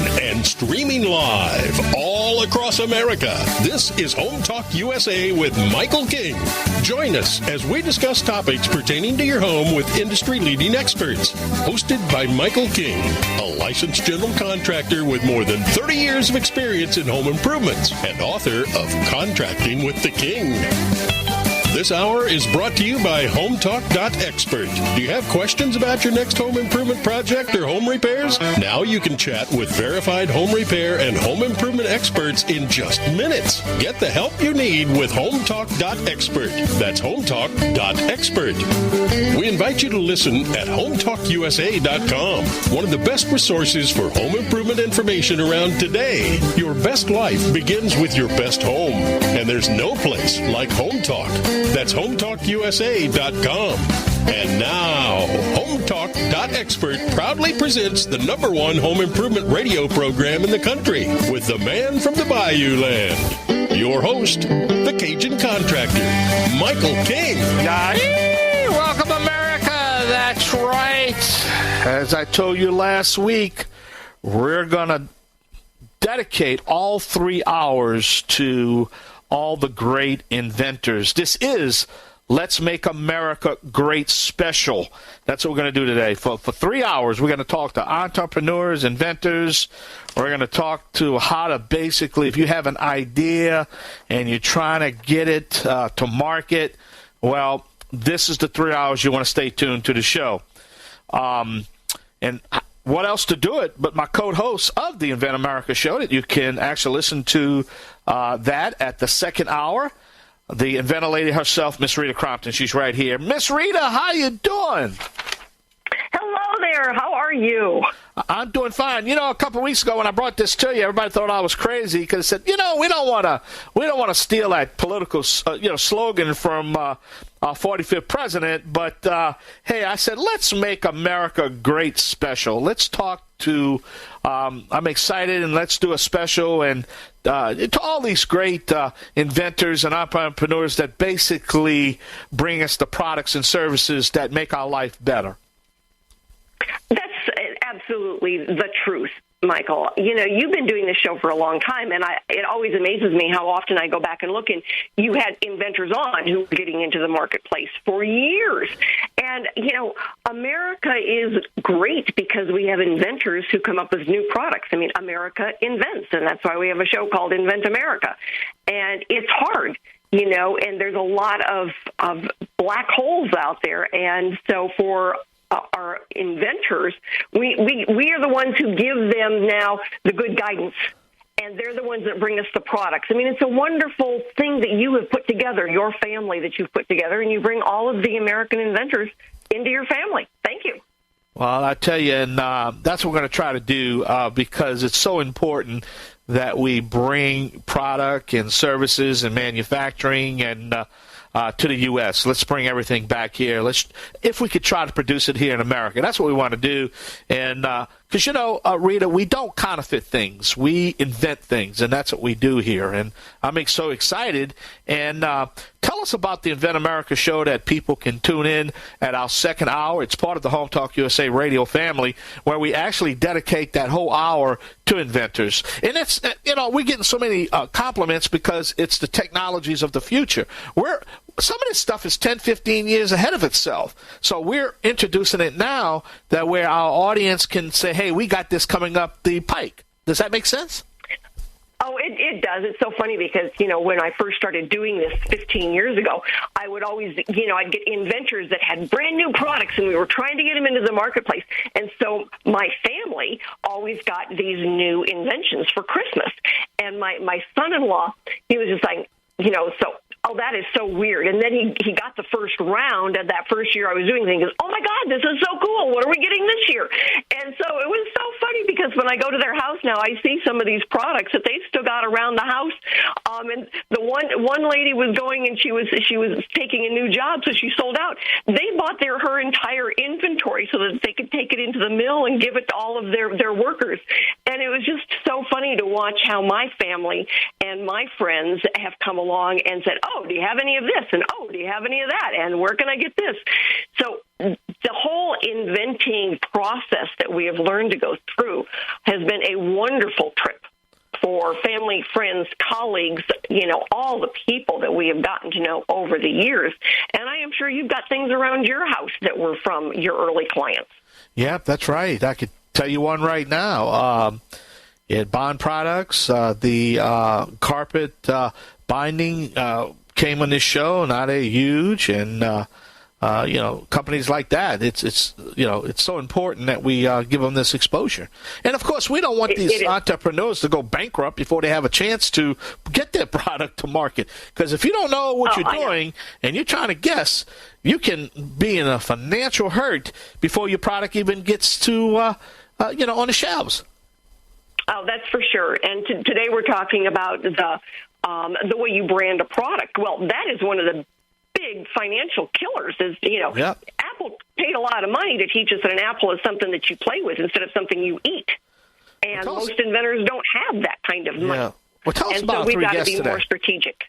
and streaming live all across America. This is HomeTalk USA with Michael King. Join us as we discuss topics pertaining to your home with industry-leading experts. Hosted by Michael King, a licensed general contractor with more than 30 years of experience in home improvements and author of Contracting with the King. This hour is brought to you by HomeTalk.expert. Do you have questions about your next home improvement project or home repairs? Now you can chat with verified home repair and home improvement experts in just minutes. Get the help you need with HomeTalk.expert. That's HomeTalk.expert. We invite you to listen at HomeTalkUSA.com, one of the best resources for home improvement information around today. Your best life begins with your best home, and there's no place like HomeTalk. That's HomeTalkUSA.com. And now, HomeTalk.expert proudly presents the #1 home improvement radio program in the country with the man from the Bayou Land. Your host, the Cajun Contractor, Michael King. Welcome, America. That's right. As I told you last week, we're going to dedicate all 3 hours to all the great inventors. This is Let's Make America Great Special. That's what we're going to do today. For 3 hours, we're going to talk to entrepreneurs, inventors. We're going to talk to how to basically, if you have an idea and you're trying to get it to market, well, this is the 3 hours you want to stay tuned to the show. And what else to do it but my co-host of the Invent America show that you can actually listen to that at the second hour. The Inventor Lady herself, Miss Rita Crompton. She's right here. Miss Rita, how you doing? Hello there. How are you? I'm doing fine. You know, a couple of weeks ago when I brought this to you, everybody thought I was crazy because I said, we don't want to steal that political, slogan from 45th president. But hey, I said, let's make America great special. Let's talk to. I'm excited, and let's do a special and to all these great inventors and entrepreneurs that basically bring us the products and services that make our life better. That's absolutely the truth, Michael. You know, you've been doing this show for a long time, and it always amazes me how often I go back and look, and you had inventors on who were getting into the marketplace for years. And, you know, America is great because we have inventors who come up with new products. I mean, America invents, and that's why we have a show called Invent America. And it's hard, you know, and there's a lot of black holes out there. And so for our inventors, we are the ones who give them now the good guidance, and they're the ones that bring us the products. I mean, it's a wonderful thing that you have put together, your family that you've put together, and you bring all of the American inventors into your family. Thank you. Well, I tell you, and that's what we're going to try to do because it's so important that we bring product and services and manufacturing and to the U.S. Let's bring everything back here. If we could try to produce it here in America. That's what we want to do. And because, Rita, we don't counterfeit things. We invent things, and that's what we do here. And I'm so excited. And tell us about the Invent America show that people can tune in at our second hour. It's part of the HomeTalk USA radio family where we actually dedicate that whole hour to inventors. And it's, we're getting so many compliments because it's the technologies of the future. Some of this stuff is 10, 15 years ahead of itself. So we're introducing it now that where our audience can say, hey, we got this coming up the pike. Does that make sense? Oh, it does. It's so funny because, when I first started doing this 15 years ago, I would always, I'd get inventors that had brand new products and we were trying to get them into the marketplace. And so my family always got these new inventions for Christmas. And my son-in-law, he was just like, that is so weird. And then he got the first round of that first year I was doing things. He goes, oh, my God, this is so cool. What are we getting this year? And so it was so funny because when I go to their house now, I see some of these products that they still got around the house. And the one lady was going and she was taking a new job, so she sold out. They bought her entire inventory so that they could take it into the mill and give it to all of their workers. And it was just so funny to watch how my family and my friends have come along and said, oh, do you have any of this? And, oh, do you have any of that? And where can I get this? So the whole inventing process that we have learned to go through has been a wonderful trip for family, friends, colleagues, all the people that we have gotten to know over the years. And I am sure you've got things around your house that were from your early clients. Yeah, that's right. I could tell you one right now. At Bond Products, the carpet binding came on this show. Now they're huge, and companies like that. It's so important that we give them this exposure. And of course, we don't want these entrepreneurs to go bankrupt before they have a chance to get their product to market. Because if you don't know what you're doing and you're trying to guess, you can be in a financial hurt before your product even gets to on the shelves. Oh, that's for sure. And today we're talking about the way you brand a product. Well, that is one of the big financial killers. Apple paid a lot of money to teach us that an apple is something that you play with instead of something you eat. And most inventors don't have that kind of money. Yeah. Well, tell us and about so our we've three got to guests be today. more strategic.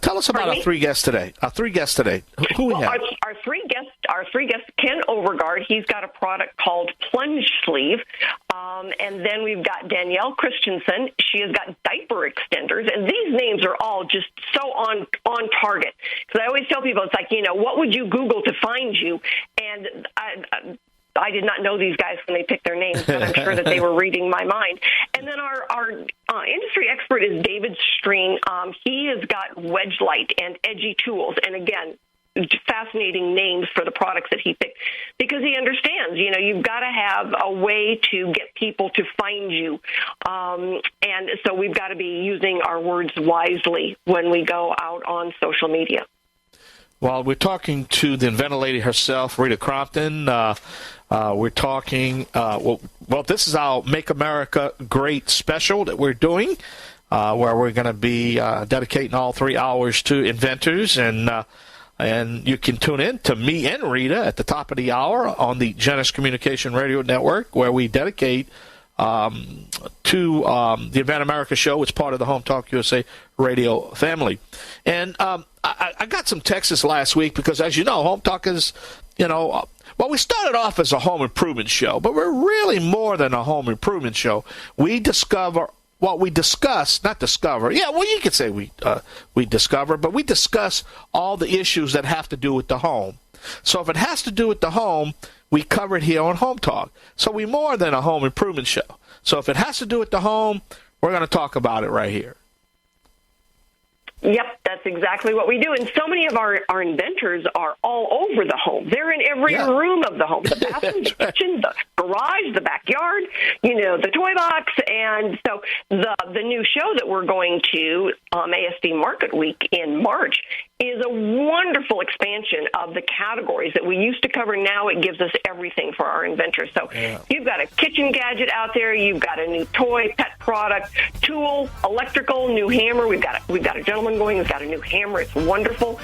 Tell us about our three guests today. Who we have? Our three guests, Ken Overgaard, he's got a product called Plungesleeve. And then we've got Dannielle Christiansen. She has got Diaper Extenders. And these names are all just so on target. Because I always tell people, it's like, what would you Google to find you? And I did not know these guys when they picked their names, but I'm sure that they were reading my mind. And then our industry expert is David Streen. He has got Wedge Light and EdgyTools. And again, fascinating names for the products that he picked because he understands, you've got to have a way to get people to find you. And so we've got to be using our words wisely when we go out on social media. Well, we're talking to the Inventor Lady herself, Rita Crompton. We're talking, this is our Make America Great special that we're doing, where we're going to be dedicating all 3 hours to inventors. And you can tune in to me and Rita at the top of the hour on the Genesis Communication Radio Network, where we dedicate to the Invent America show. It's part of the HomeTalk USA radio family. And I got some texts last week because, as you know, HomeTalk is, we started off as a home improvement show, but we're really more than a home improvement show. We discover what we discuss, not discover. Yeah, well, you could say we discover, but we discuss all the issues that have to do with the home. So if it has to do with the home, we cover it here on Home Talk. So we're more than a home improvement show. So if it has to do with the home, we're going to talk about it right here. Yep, that's exactly what we do. And so many of our inventors are all over the home. They're in every room of the home, the bathroom, the kitchen, the garage, the backyard, the toy box. And so the new show that we're going to ASD Market Week in March is a wonderful expansion of the categories that we used to cover. Now it gives us everything for our inventors. So you've got a kitchen gadget out there. You've got a new toy, pet product, tool, electrical, new hammer. We've got a gentleman going who's got a new hammer. It's wonderful.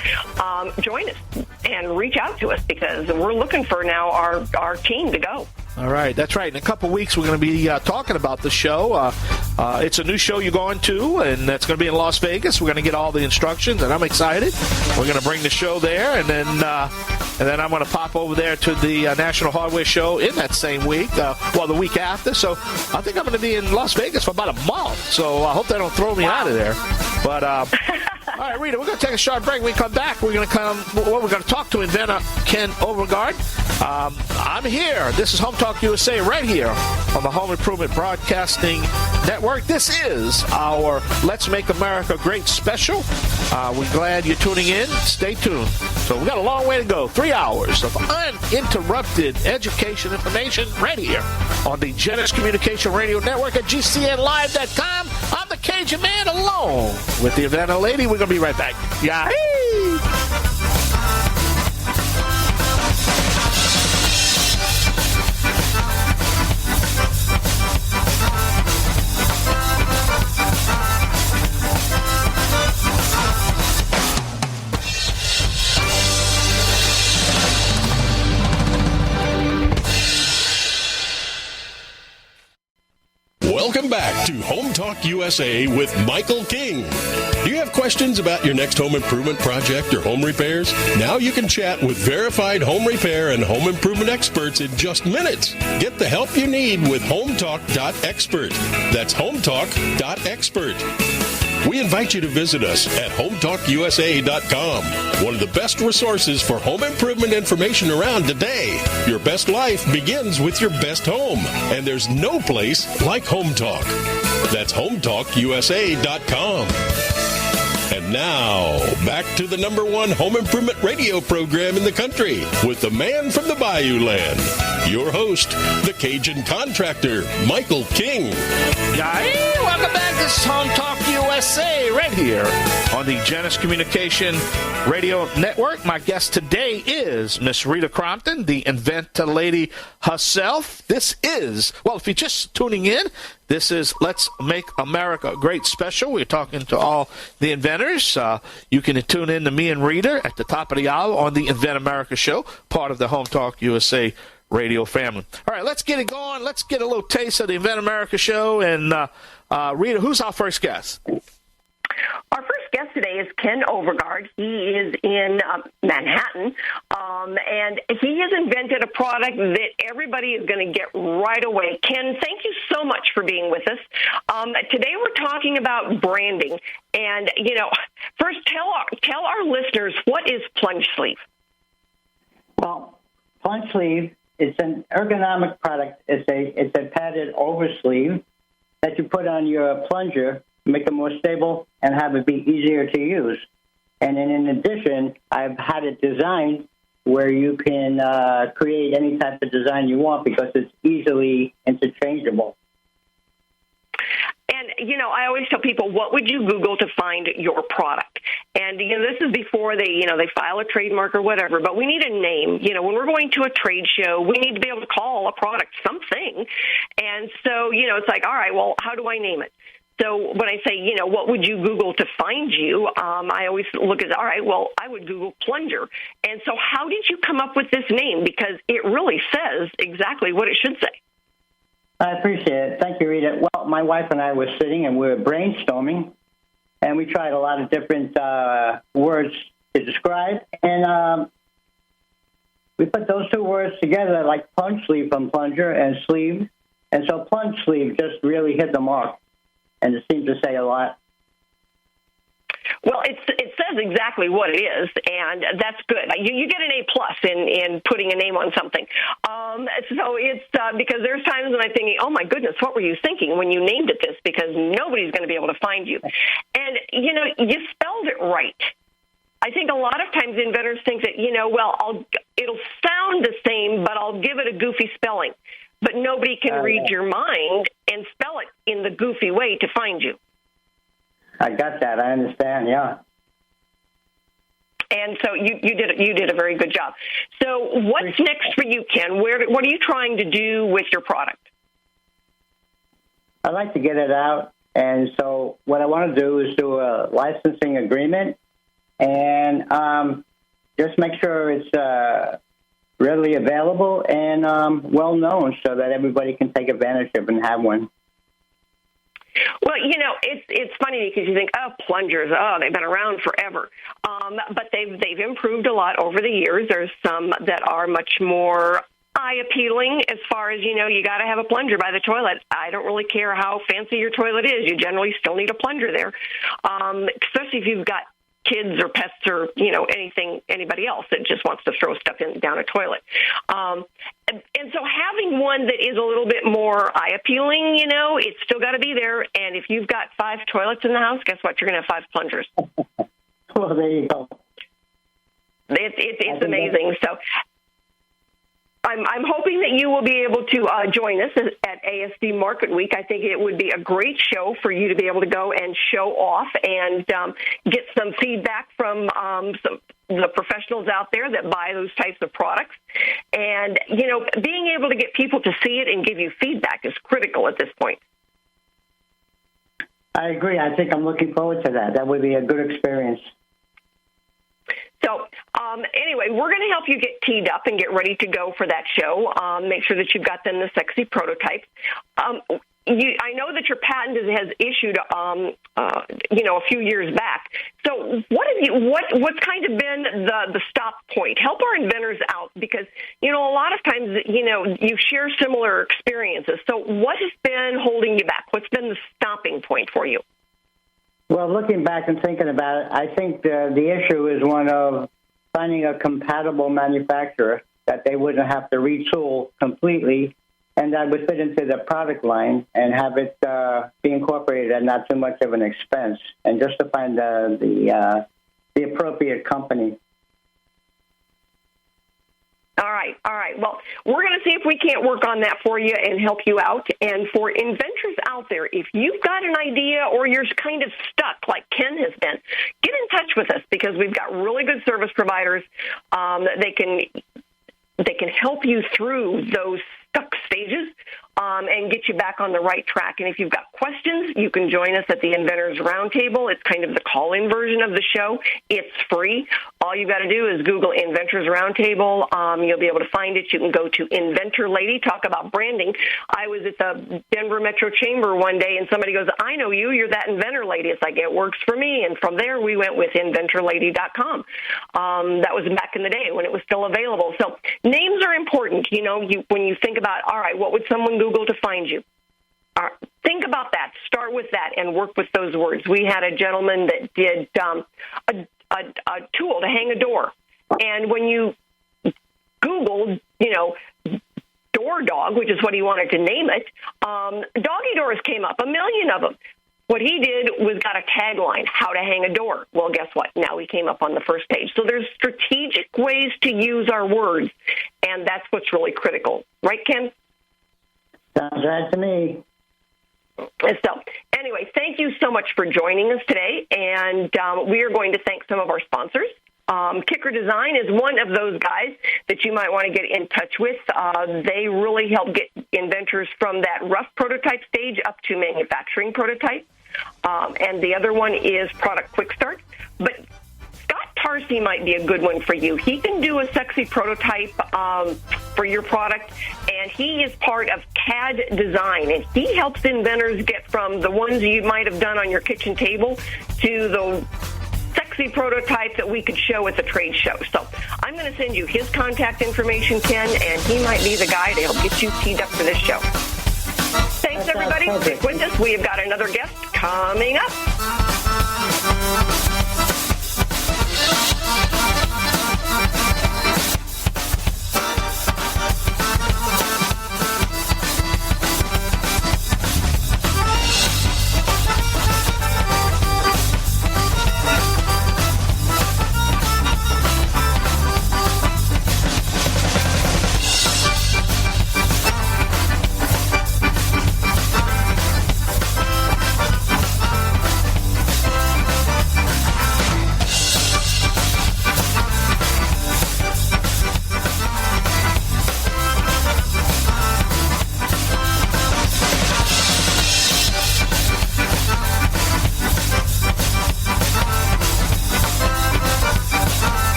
Join us and reach out to us because we're looking for now our team to go. All right, that's right. In a couple of weeks, we're going to be talking about the show. It's a new show you're going to, and that's going to be in Las Vegas. We're going to get all the instructions, and I'm excited. We're going to bring the show there, and then I'm going to pop over there to the National Hardware Show in that same week, the week after. So I think I'm going to be in Las Vegas for about a month. So I hope they don't throw me out of there. But all right, Rita, we're going to take a short break. When we come back, we're going to talk to inventor Ken Overgaard. I'm here. This is HomeTalk USA right here on the Home Improvement Broadcasting Network. This is our Let's Make America Great special. We're glad you're tuning in. Stay tuned. So we've got a long way to go. 3 hours of uninterrupted education information right here on the Genesis Communication Radio Network at GCNlive.com. I'm the Cajun Man alone with the Inventor Lady. We're going to be right back. Yahoo! Welcome back to Home Talk USA with Michael King. Do you have questions about your next home improvement project or home repairs? Now you can chat with verified home repair and home improvement experts in just minutes. Get the help you need with HomeTalk.expert. That's HomeTalk.expert. We invite you to visit us at HomeTalkUSA.com, one of the best resources for home improvement information around today. Your best life begins with your best home, and there's no place like HomeTalk. That's HomeTalkUSA.com. And now, back to the #1 home improvement radio program in the country with the man from the Bayou Land, your host, the Cajun Contractor, Michael King. Hey, welcome back. This is Home Talk USA right here on the Genesis Communication Radio Network. My guest today is Miss Rita Crompton, the Inventor Lady herself. This is, well, if you're just tuning in, this is Let's Make America Great Special. We're talking to all the inventors. You can tune in to me and Rita at the top of the hour on the Invent America show, part of the Home Talk USA radio family. All right, let's get it going. Let's get a little taste of the Invent America show. And Rita, who's our first guest? Our first guest today is Ken Overgaard. He is in Manhattan, and he has invented a product that everybody is going to get right away. Ken, thank you so much for being with us. Today we're talking about branding, and first tell our listeners, what is Plungesleeve? Well, Plungesleeve is an ergonomic product. It's a padded oversleeve that you put on your plunger, make it more stable, and have it be easier to use. And then in addition, I've had it designed where you can create any type of design you want because it's easily interchangeable. And, I always tell people, what would you Google to find your product? And, this is before they file a trademark or whatever, but we need a name. When we're going to a trade show, we need to be able to call a product something. And so, it's like, all right, well, how do I name it? So when I say, what would you Google to find you, I always look at, all right, well, I would Google plunger. And so how did you come up with this name? Because it really says exactly what it should say. I appreciate it. Thank you, Rita. Well, my wife and I were sitting and we were brainstorming, and we tried a lot of different words to describe. And we put those two words together like Plungesleeve from plunger and sleeve. And so Plungesleeve just really hit the mark. And it seems to say a lot. Well, it says exactly what it is, and that's good. You get an A+ in putting a name on something. So it's because there's times when I'm thinking, oh, my goodness, what were you thinking when you named it this? Because nobody's going to be able to find you. And, you spelled it right. I think a lot of times inventors think that, it'll sound the same, but I'll give it a goofy spelling. But nobody can read your mind and spell it in the goofy way to find you. I got that. I understand, yeah. And so you did a very good job. So what's next for you, Ken? What are you trying to do with your product? I'd like to get it out. And so what I want to do is do a licensing agreement and just make sure it's readily available and well-known so that everybody can take advantage of and have one. Well, it's funny because you think, plungers, they've been around forever. But they've improved a lot over the years. There's some that are much more eye-appealing as far as, you got to have a plunger by the toilet. I don't really care how fancy your toilet is. You generally still need a plunger there, especially if you've got kids or pets or, anybody else that just wants to throw stuff down a toilet. And so having one that is a little bit more eye-appealing, it's still got to be there. And if you've got 5 toilets in the house, guess what? You're going to have 5 plungers. Well, there you go. It's amazing. So I'm hoping that you will be able to join us at ASD Market Week. I think it would be a great show for you to be able to go and show off and get some feedback from the professionals out there that buy those types of products. And, being able to get people to see it and give you feedback is critical at this point. I agree. I think I'm looking forward to that. That would be a good experience. So anyway, we're going to help you get teed up and get ready to go for that show. Make sure that you've got them the sexy prototypes. I know that your patent has issued, a few years back. So what's kind of been the stop point? Help our inventors out, because, a lot of times, you share similar experiences. So what has been holding you back? What's been the stopping point for you? Well, looking back and thinking about it, I think the issue is one of finding a compatible manufacturer that they wouldn't have to retool completely, and that would fit into the product line and have it be incorporated at not too much of an expense, and just to find the appropriate company. All right. Well, we're going to see if we can't work on that for you and help you out. And for inventors out there, if you've got an idea or you're kind of stuck like Ken has been, get in touch with us, because we've got really good service providers. They can help you through those stuck stages and get you back on the right track. And if you've got questions, you can join us at the Inventors Roundtable. It's kind of the call-in version of the show. It's free. All you've got to do is Google Inventors Roundtable. You'll be able to find it. You can go to Inventor Lady, talk about branding. I was at the Denver Metro Chamber one day, and somebody goes, I know you. You're that Inventor Lady. It's like, it works for me. And from there, we went with inventorlady.com. That was back in the day when it was still available. So names are important. When you think about, all right, what would someone Google to find you? Think about that. Start with that and work with those words. We had a gentleman that did a tool to hang a door. And when you Googled, door dog, which is what he wanted to name it, doggy doors came up, 1 million of them. What he did was got a tagline, how to hang a door. Well, guess what? Now he came up on the first page. So there's strategic ways to use our words, and that's what's really critical. Right, Ken? Sounds right to me. So, anyway, thank you so much for joining us today, and we are going to thank some of our sponsors. Kicker Design is one of those guys that you might want to get in touch with. They really help get inventors from that rough prototype stage up to manufacturing prototype. And the other one is Product Quick Start. But Scott Tarsi might be a good one for you. He can do a sexy prototype for your product, and he is part of CAD Design, and he helps inventors get from the ones you might have done on your kitchen table to the sexy prototype that we could show at the trade show. So I'm going to send you his contact information, Ken, and he might be the guy to help get you teed up for this show. Thanks, everybody. Stick with us. We have got another guest coming up.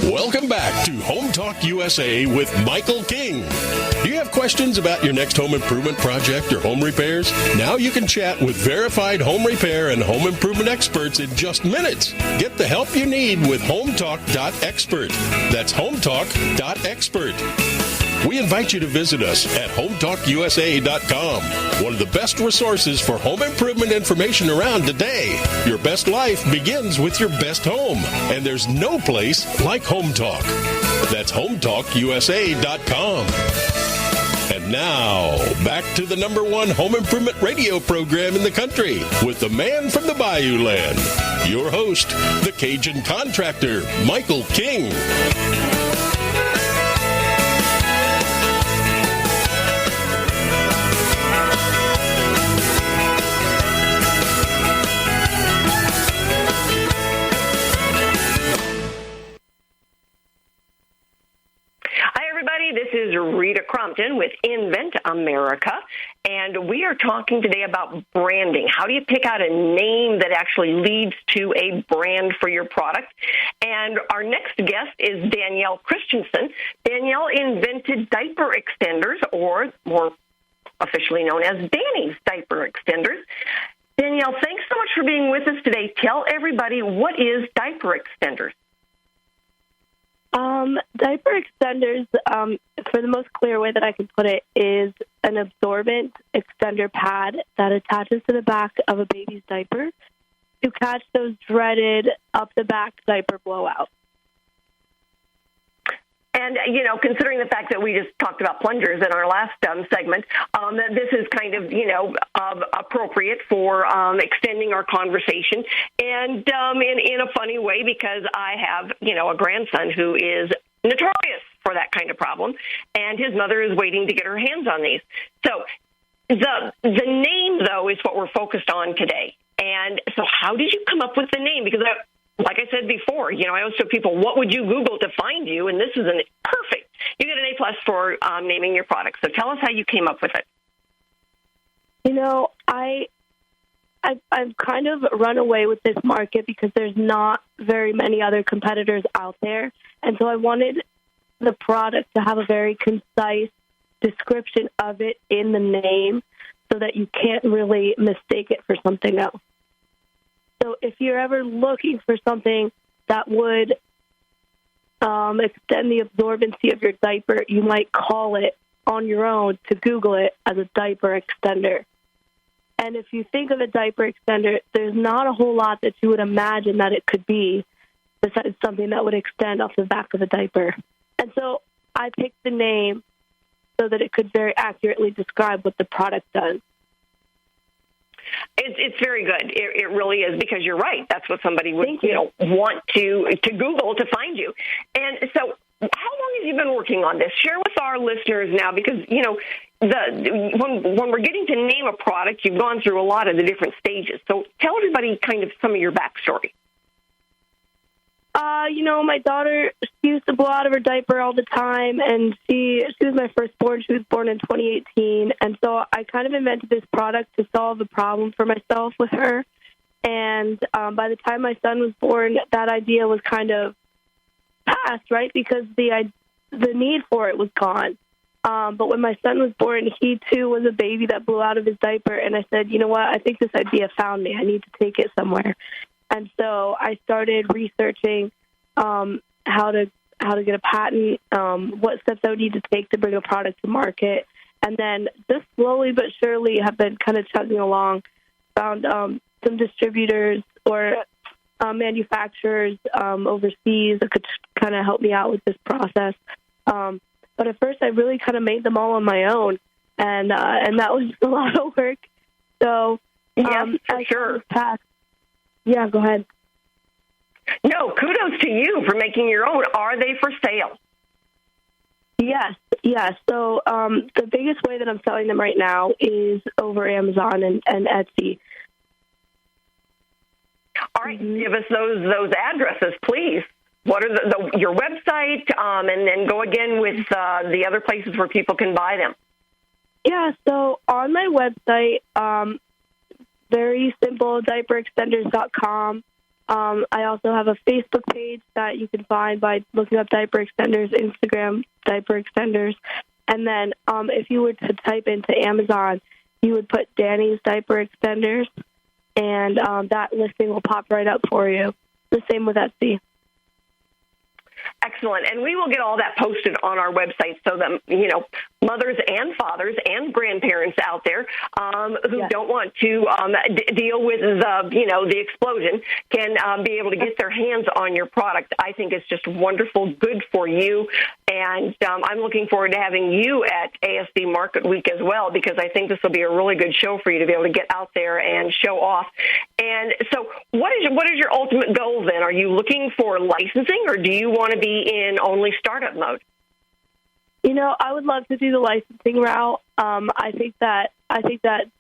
Welcome back to HomeTalk USA with Michael King. Do you have questions about your next home improvement project or home repairs? Now you can chat with verified home repair and home improvement experts in just minutes. Get the help you need with HomeTalk.expert. That's HomeTalk.expert. We invite you to visit us at HomeTalkUSA.com, one of the best resources for home improvement information around today. Your best life begins with your best home, and there's no place like HomeTalk. That's HomeTalkUSA.com. And now, back to the #1 home improvement radio program in the country with the man from the Bayou Land, your host, the Cajun Contractor, Michael King. This is Rita Crompton with Invent America, and we are talking today about branding. How do you pick out a name that actually leads to a brand for your product? And our next guest is Dannielle Christiansen. Dannielle invented Diaper Extenders, or more officially known as Danny's Diaper Extenders. Dannielle, thanks so much for being with us today. Tell everybody, what is Diaper Extenders? Diaper extenders, for the most clear way that I can put it, is an absorbent extender pad that attaches to the back of a baby's diaper to catch those dreaded up-the-back diaper blowouts. And, you know, considering the fact that we just talked about plungers in our last segment, this is kind of, you know, appropriate for extending our conversation. And in a funny way, because I have, you know, a grandson who is notorious for that kind of problem, and his mother is waiting to get her hands on these. So the name, though, is what we're focused on today. And so how did you come up with the name? Because like I said before, you know, I always tell people, what would you Google to find you? And this is perfect. You get an A+ for naming your product. So tell us how you came up with it. You know, I've kind of run away with this market because there's not very many other competitors out there. And so I wanted the product to have a very concise description of it in the name so that you can't really mistake it for something else. So if you're ever looking for something that would extend the absorbency of your diaper, you might call it on your own to Google it as a diaper extender. And if you think of a diaper extender, there's not a whole lot that you would imagine that it could be besides something that would extend off the back of a diaper. And so I picked the name so that it could very accurately describe what the product does. It's very good. It really is, because you're right. That's what somebody would, you know, want to Google to find you. And so how long have you been working on this? Share with our listeners now, because, you know, when we're getting to name a product, you've gone through a lot of the different stages. So tell everybody kind of some of your backstory. You know, my daughter, she used to blow out of her diaper all the time, and she was my firstborn. She was born in 2018, and so I kind of invented this product to solve a problem for myself with her. And by the time my son was born, that idea was kind of past, right, because the need for it was gone. But when my son was born, he, too, was a baby that blew out of his diaper, and I said, you know what, I think this idea found me. I need to take it somewhere. And so I started researching how to get a patent, what steps I would need to take to bring a product to market, and then just slowly but surely have been kind of chugging along. Found some distributors or manufacturers overseas that could kind of help me out with this process. But at first, I really kind of made them all on my own, and that was just a lot of work. So yes, for sure. Yeah, go ahead. No, kudos to you for making your own. Are they for sale? Yes. So the biggest way that I'm selling them right now is over Amazon and Etsy. All right, give us those addresses, please. What are your website, and then go again with the other places where people can buy them. Yeah, so on my website, very simple, diaperextenders.com. I also have a Facebook page that you can find by looking up Diaper Extenders, Instagram, Diaper Extenders. And then if you were to type into Amazon, you would put Danny's Diaper Extenders, and that listing will pop right up for you. The same with Etsy. Excellent. And we will get all that posted on our website so that, you know, mothers and fathers and grandparents out there who don't want to deal with the explosion can be able to get their hands on your product. I think it's just wonderful, good for you. And I'm looking forward to having you at ASD Market Week as well, because I think this will be a really good show for you to be able to get out there and show off. And so what is your ultimate goal then? Are you looking for licensing, or do you want to be in only startup mode? You know, I would love to do the licensing route. I think that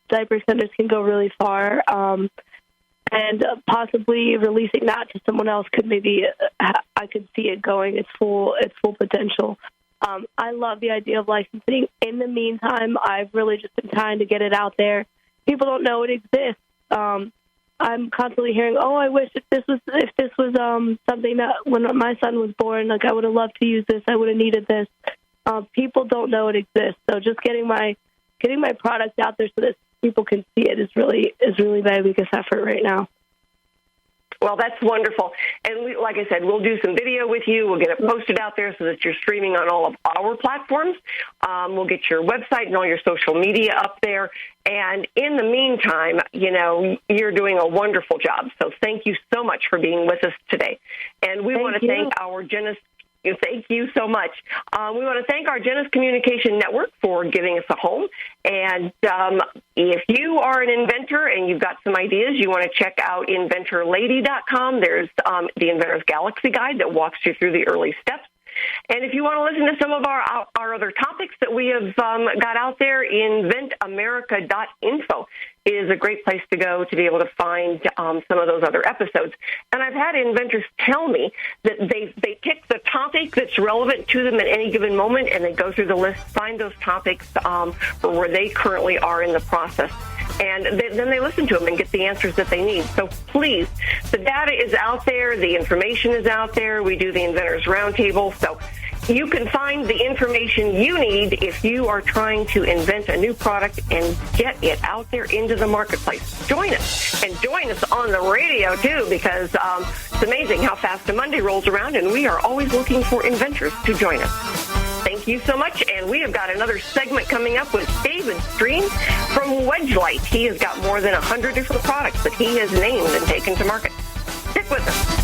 Diaper Extenders can go really far, and possibly releasing that to someone else could maybe I could see it going its full potential. I love the idea of licensing. In the meantime, I've really just been trying to get it out there. People don't know it exists. I'm constantly hearing, "Oh, I wish if this was something that when my son was born, like I would have loved to use this. I would have needed this." People don't know it exists, so just getting my product out there so that people can see it is really my biggest effort right now. Well, that's wonderful. And like I said, we'll do some video with you. We'll get it posted out there so that you're streaming on all of our platforms. We'll get your website and all your social media up there. And in the meantime, you're doing a wonderful job. So thank you so much for being with us today. And we want to thank our Genesis. Thank you so much. We want to thank our Genesis Communication Network for giving us a home. And if you are an inventor and you've got some ideas, you want to check out inventorlady.com. There's the Inventor's Galaxy Guide that walks you through the early steps. And if you want to listen to some of our other topics that we have got out there, inventamerica.info is a great place to go to be able to find some of those other episodes. And I've had inventors tell me that they pick the topic that's relevant to them at any given moment, and they go through the list, find those topics for where they currently are in the process. And then they listen to them and get the answers that they need. So please, the data is out there. The information is out there. We do the Inventors Roundtable. So you can find the information you need if you are trying to invent a new product and get it out there into the marketplace. Join us. And join us on the radio, too, because it's amazing how fast a Monday rolls around, and we are always looking for inventors to join us. Thank you so much, and we have got another segment coming up with David Streen from Wedgelight. He has got more than 100 different products that he has named and taken to market. Stick with us.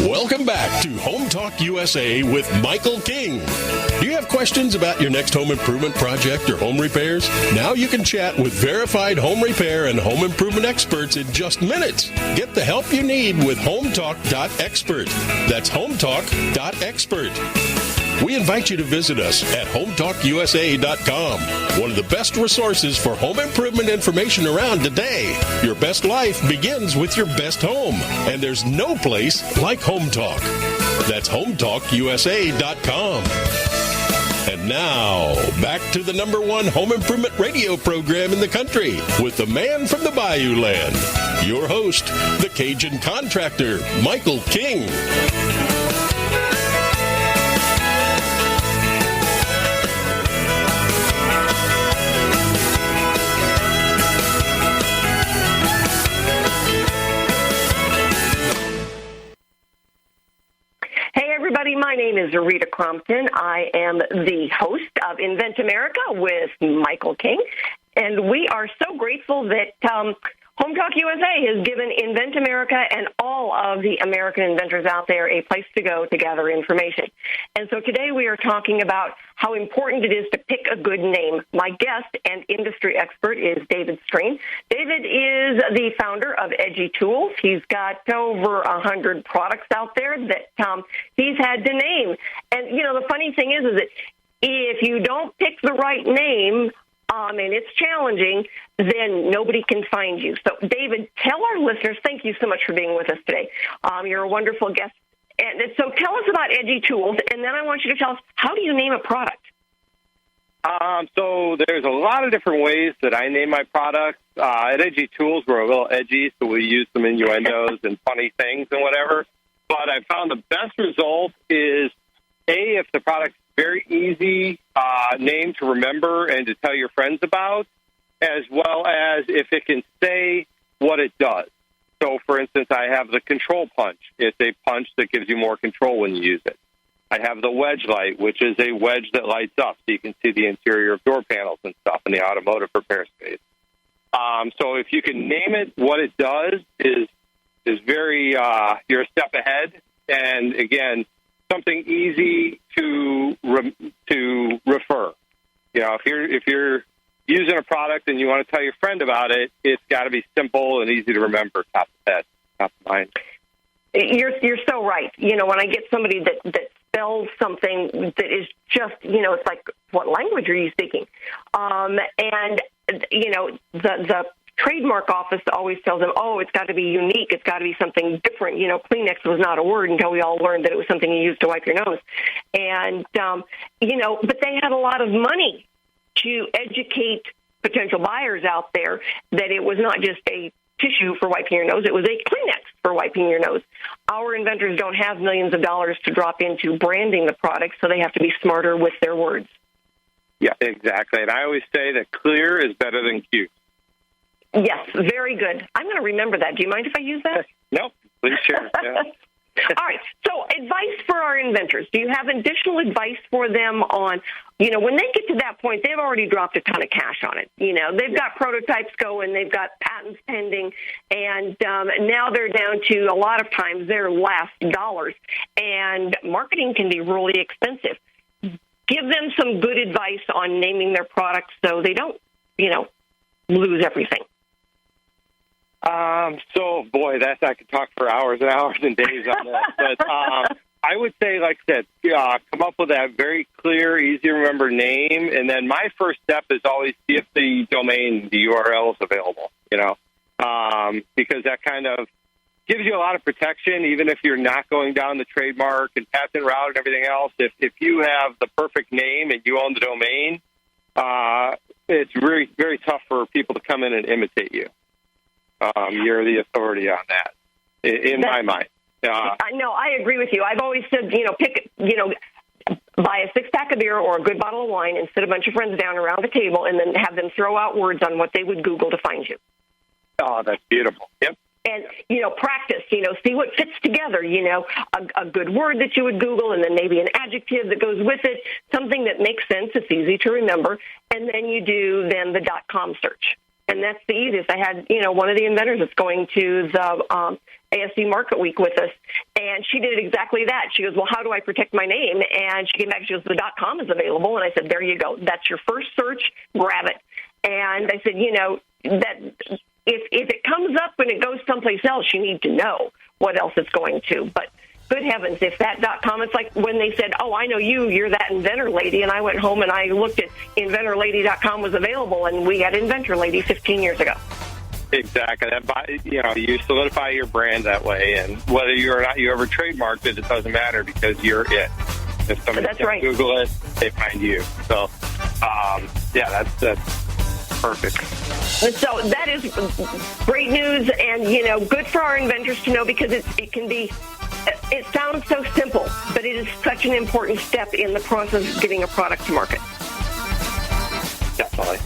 Welcome back to HomeTalk USA with Michael King. Do you have questions about your next home improvement project or home repairs? Now you can chat with verified home repair and home improvement experts in just minutes. Get the help you need with HomeTalk.expert. That's HomeTalk.expert. We invite you to visit us at HomeTalkUSA.com, one of the best resources for home improvement information around today. Your best life begins with your best home, and there's no place like HomeTalk. That's HomeTalkUSA.com. And now, back to the #1 home improvement radio program in the country with the man from the Bayou Land, your host, the Cajun Contractor, Michael King. My name is Rita Crompton. I am the host of Invent America with Michael King, and we are so grateful that HomeTalk USA has given Invent America and all of the American inventors out there a place to go to gather information. And so today we are talking about how important it is to pick a good name. My guest and industry expert is David Streen. David is the founder of EdgyTools. He's got over 100 products out there that he's had to name. And, the funny thing is that if you don't pick the right name, and it's challenging, then nobody can find you. So, David, tell our listeners, thank you so much for being with us today. You're a wonderful guest. And so tell us about EdgyTools, and then I want you to tell us, how do you name a product? So there's a lot of different ways that I name my products. At EdgyTools, we're a little edgy, so we use some innuendos and funny things and whatever. But I found the best result is, A, if the product's very easy name to remember and to tell your friends about, as well as if it can say what it does. So, for instance, I have the control punch. It's a punch that gives you more control when you use it. I have the wedge light, which is a wedge that lights up so you can see the interior of door panels and stuff in the automotive repair space. So if you can name it, what it does is very, you're a step ahead. And again, something easy to refer. You know, if you're using a product and you want to tell your friend about it, it's got to be simple and easy to remember, top of head, top of mind. You're so right. You know, when I get somebody that spells something that is just, you know, it's like, what language are you speaking? And, you know, the trademark office always tells them, oh, it's got to be unique. It's got to be something different. You know, Kleenex was not a word until we all learned that it was something you used to wipe your nose. And, you know, but they had a lot of money to educate potential buyers out there that it was not just a tissue for wiping your nose. It was a Kleenex for wiping your nose. Our inventors don't have millions of dollars to drop into branding the product, so they have to be smarter with their words. Yeah, exactly. And I always say that clear is better than cute. Yes, very good. I'm going to remember that. Do you mind if I use that? No, please share. Yeah. All right. So advice for our inventors. Do you have additional advice for them on, you know, when they get to that point, they've already dropped a ton of cash on it. You know, they've got prototypes going, they've got patents pending, and now they're down to, a lot of times, their last dollars. And marketing can be really expensive. Give them some good advice on naming their products so they don't, you know, lose everything. So, boy, I could talk for hours and hours and days on that. But I would say, like I said, come up with that very clear, easy to remember name. And then my first step is always see if the domain, the URL is available, you know, because that kind of gives you a lot of protection, even if you're not going down the trademark and patent route and everything else. If you have the perfect name and you own the domain, it's very, very tough for people to come in and imitate you. You're the authority on that, in my mind. No, I agree with you. I've always said, you know, buy a six-pack of beer or a good bottle of wine and sit a bunch of friends down around the table and then have them throw out words on what they would Google to find you. Oh, that's beautiful. Yep. And, you know, practice, you know, see what fits together, you know, a good word that you would Google and then maybe an adjective that goes with it, something that makes sense, it's easy to remember, and then you do the .com search. And that's the easiest. I had, you know, one of the inventors that's going to the ASD Market Week with us, and she did exactly that. She goes, well, how do I protect my name? And she came back, she goes, the .com is available. And I said, there you go. That's your first search. Grab it. And I said, you know, that if it comes up and it goes someplace else, you need to know what else it's going to. But good heavens, if that .com, it's like when they said, oh, I know you're that Inventor Lady, and I went home and I looked at inventorlady.com was available, and we had Inventor Lady 15 years ago. Exactly. That, you know, you solidify your brand that way, and whether you or not you ever trademarked it, it doesn't matter because you're it. If somebody That's can right. Google it, they find you. So, yeah, that's perfect. So that is great news, and, you know, good for our inventors to know because it can be. It sounds so simple, but it is such an important step in the process of getting a product to market. Definitely.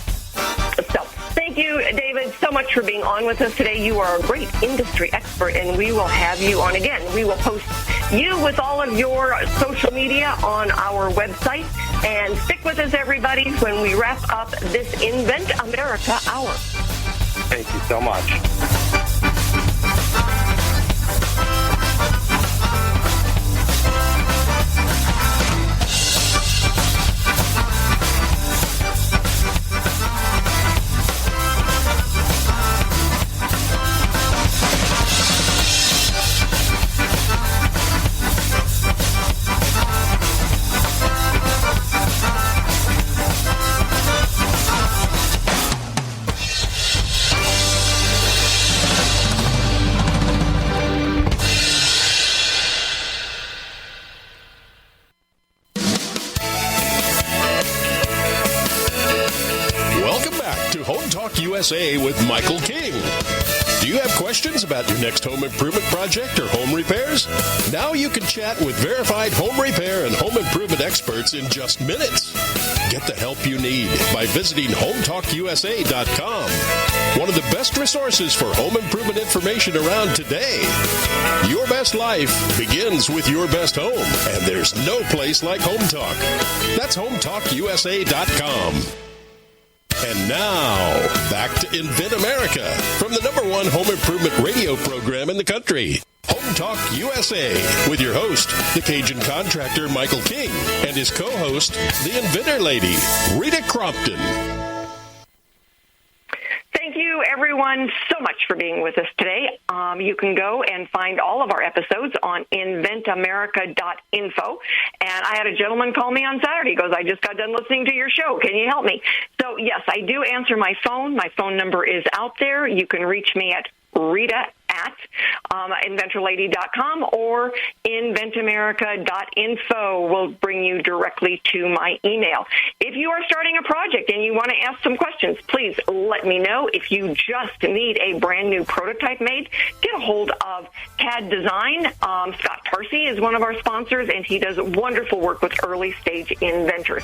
So, thank you, David, so much for being on with us today. You are a great industry expert, and we will have you on again. We will post you with all of your social media on our website. And stick with us, everybody, when we wrap up this Invent America Hour. Thank you so much. HomeTalk USA with Michael King. Do you have questions about your next home improvement project or home repairs? Now you can chat with verified home repair and home improvement experts in just minutes. Get the help you need by visiting HomeTalkUSA.com. One of the best resources for home improvement information around today. Your best life begins with your best home, and there's no place like HomeTalk. That's HomeTalkUSA.com. And now, back to Invent America from the #1 home improvement radio program in the country. HomeTalk USA with your host, the Cajun Contractor, Michael King, and his co-host, the Inventor Lady, Rita Crompton. Thank you, everyone, so much for being with us today. You can go and find all of our episodes on inventamerica.info. And I had a gentleman call me on Saturday. He goes, I just got done listening to your show. Can you help me? So, yes, I do answer my phone. My phone number is out there. You can reach me at Rita at inventorlady.com or inventamerica.info will bring you directly to my email. If you are starting a project and you want to ask some questions, please let me know. If you just need a brand new prototype made, get a hold of CAD Design. Scott Tarsi is one of our sponsors, and he does wonderful work with early stage inventors.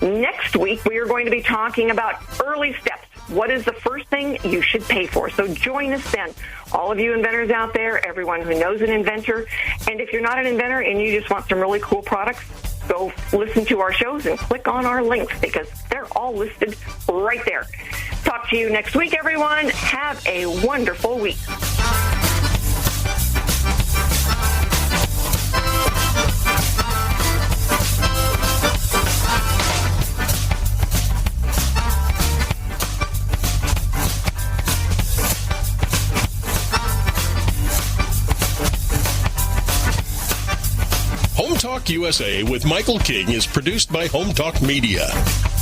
Next week, we are going to be talking about early steps. What is the first thing you should pay for? So join us then. All of you inventors out there, everyone who knows an inventor. And if you're not an inventor and you just want some really cool products, go listen to our shows and click on our links because they're all listed right there. Talk to you next week, everyone. Have a wonderful week. HomeTalk USA with Michael King is produced by HomeTalk Media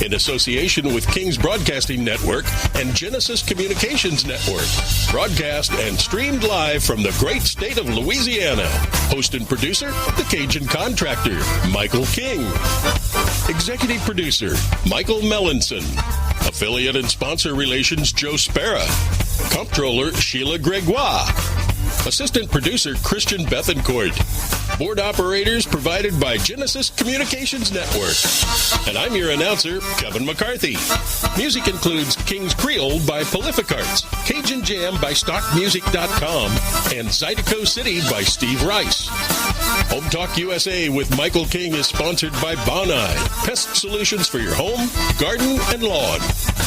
in association with King's Broadcasting Network and Genesis Communications Network. Broadcast and streamed live from the great state of Louisiana. Host and producer, the Cajun Contractor, Michael King. Executive producer, Michael Mellinson. Affiliate and sponsor relations, Joe Spera. Comptroller, Sheila Gregoire. Assistant producer, Christian Bethencourt. Board operators provided by Genesis Communications Network. And I'm your announcer, Kevin McCarthy. Music includes King's Creole by Prolific Arts, Cajun Jam by StockMusic.com, and Zydeco City by Steve Rice. HomeTalk USA with Michael King is sponsored by Bonai, pest solutions for your home, garden, and lawn.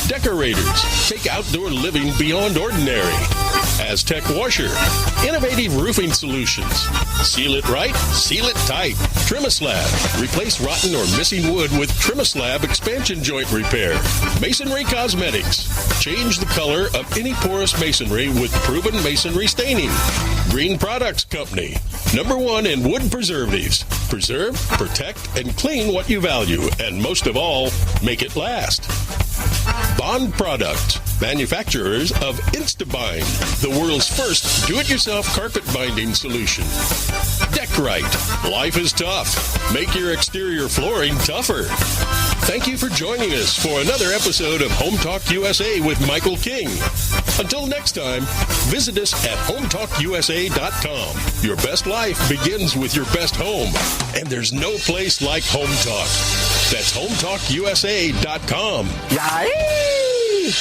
Decorators, take outdoor living beyond ordinary. Aztec Washer, innovative roofing solutions. Seal it right, seal it tight. Trimislab, replace rotten or missing wood with Trimislab expansion joint repair. Masonry Cosmetics, change the color of any porous masonry with proven masonry staining. Green Products Company, #1 in wood preservatives. Preserve, protect, and clean what you value, and most of all, make it last. Bond Products, manufacturers of InstaBind, the world's first do-it-yourself carpet binding solution. Deckrite, life is tough. Make your exterior flooring tougher. Thank you for joining us for another episode of HomeTalk USA with Michael King. Until next time, visit us at HomeTalkUSA.com. Your best life begins with your best home, and there's no place like HomeTalk. That's HomeTalkUSA.com. Yay!